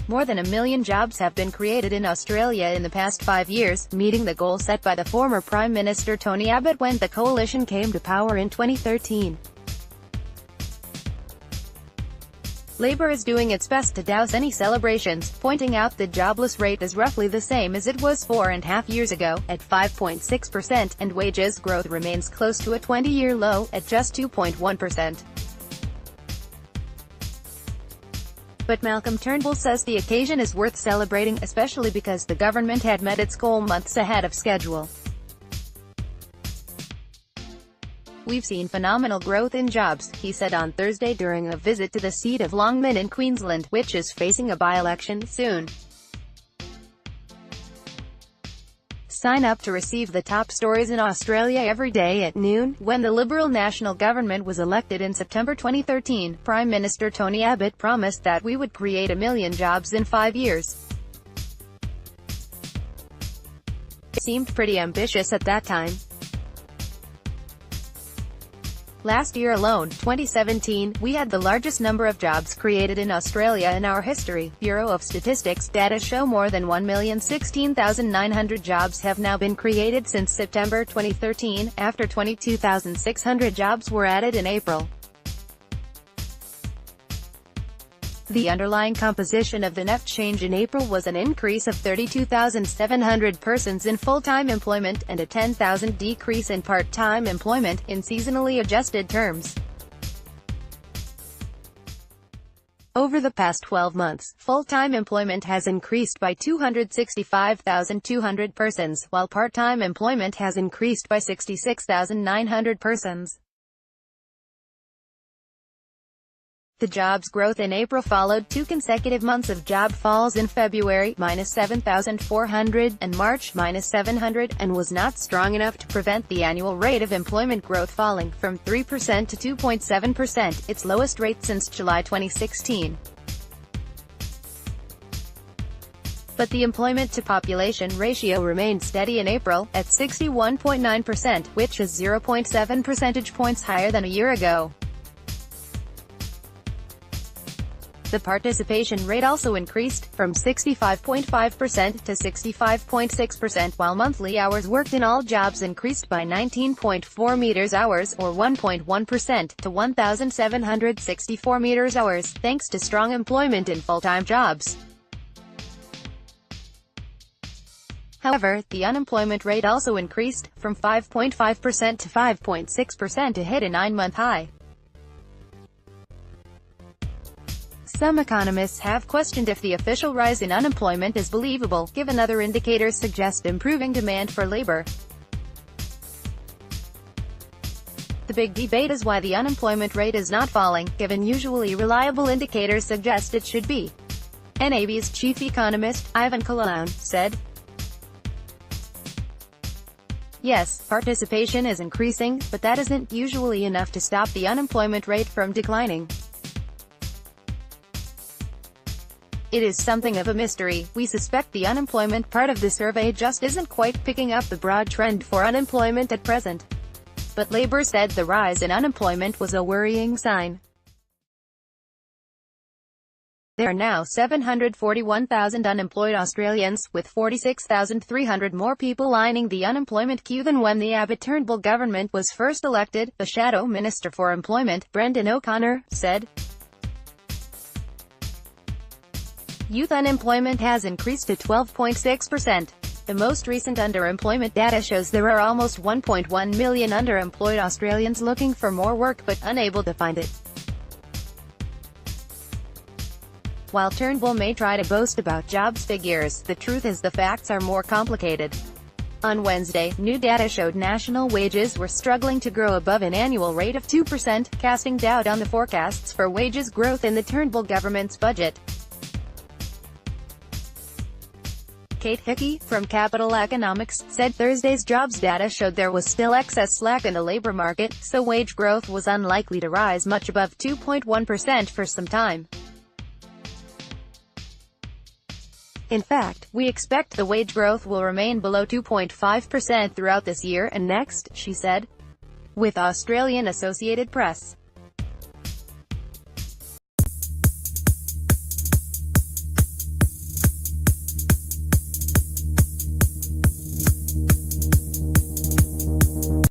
More than 1 million jobs have been created in Australia in the past 5 years, meeting the goal set by the former Prime Minister Tony Abbott when the coalition came to power in 2013. Labor is doing its best to douse any celebrations, pointing out the jobless rate is roughly the same as it was 4.5 years ago, at 5.6%, and wages growth remains close to a 20-year low, at just 2.1%. But Malcolm Turnbull says the occasion is worth celebrating, especially because the government had met its goal months ahead of schedule. "We've seen phenomenal growth in jobs," he said on Thursday during a visit to the seat of Longman in Queensland, which is facing a by-election soon. Sign up to receive the top stories in Australia every day at noon. When the Liberal National Government was elected in September 2013, Prime Minister Tony Abbott promised that we would create 1 million jobs in 5 years. It seemed pretty ambitious at that time. Last year alone, 2017, we had the largest number of jobs created in Australia in our history. Bureau of Statistics data show more than 1,016,900 jobs have now been created since September 2013, after 22,600 jobs were added in April. The underlying composition of the net change in April was an increase of 32,700 persons in full-time employment, and a 10,000 decrease in part-time employment, in seasonally adjusted terms. Over the past 12 months, full-time employment has increased by 265,200 persons, while part-time employment has increased by 66,900 persons. The jobs growth in April followed 2 consecutive months of job falls in February, -7,400, and March, -700, and was not strong enough to prevent the annual rate of employment growth falling from 3% to 2.7%, its lowest rate since July 2016. But the employment-to-population ratio remained steady in April, at 61.9%, which is 0.7 percentage points higher than a year ago. The participation rate also increased, from 65.5% to 65.6%, while monthly hours worked in all jobs increased by 19.4 meters hours, or 1.1%, to 1,764 meters hours, thanks to strong employment in full-time jobs. However, the unemployment rate also increased, from 5.5% to 5.6%, to hit a 9-month high. Some economists have questioned if the official rise in unemployment is believable, given other indicators suggest improving demand for labor. The big debate is why the unemployment rate is not falling, given usually reliable indicators suggest it should be. NAB's chief economist, Ivan Kalaun, said, "Yes, participation is increasing, but that isn't usually enough to stop the unemployment rate from declining. It is something of a mystery. We suspect the unemployment part of the survey just isn't quite picking up the broad trend for unemployment at present." But Labour said the rise in unemployment was a worrying sign. There are now 741,000 unemployed Australians, with 46,300 more people lining the unemployment queue than when the Abbott-Turnbull government was first elected, the Shadow Minister for Employment, Brendan O'Connor, said. Youth unemployment has increased to 12.6%. The most recent underemployment data shows there are almost 1.1 million underemployed Australians looking for more work but unable to find it. While Turnbull may try to boast about jobs figures, the truth is the facts are more complicated. On Wednesday, new data showed national wages were struggling to grow above an annual rate of 2%, casting doubt on the forecasts for wages growth in the Turnbull government's budget. Kate Hickey, from Capital Economics, said Thursday's jobs data showed there was still excess slack in the labor market, so wage growth was unlikely to rise much above 2.1% for some time. In fact, we expect the wage growth will remain below 2.5% throughout this year and next, she said. With Australian Associated Press.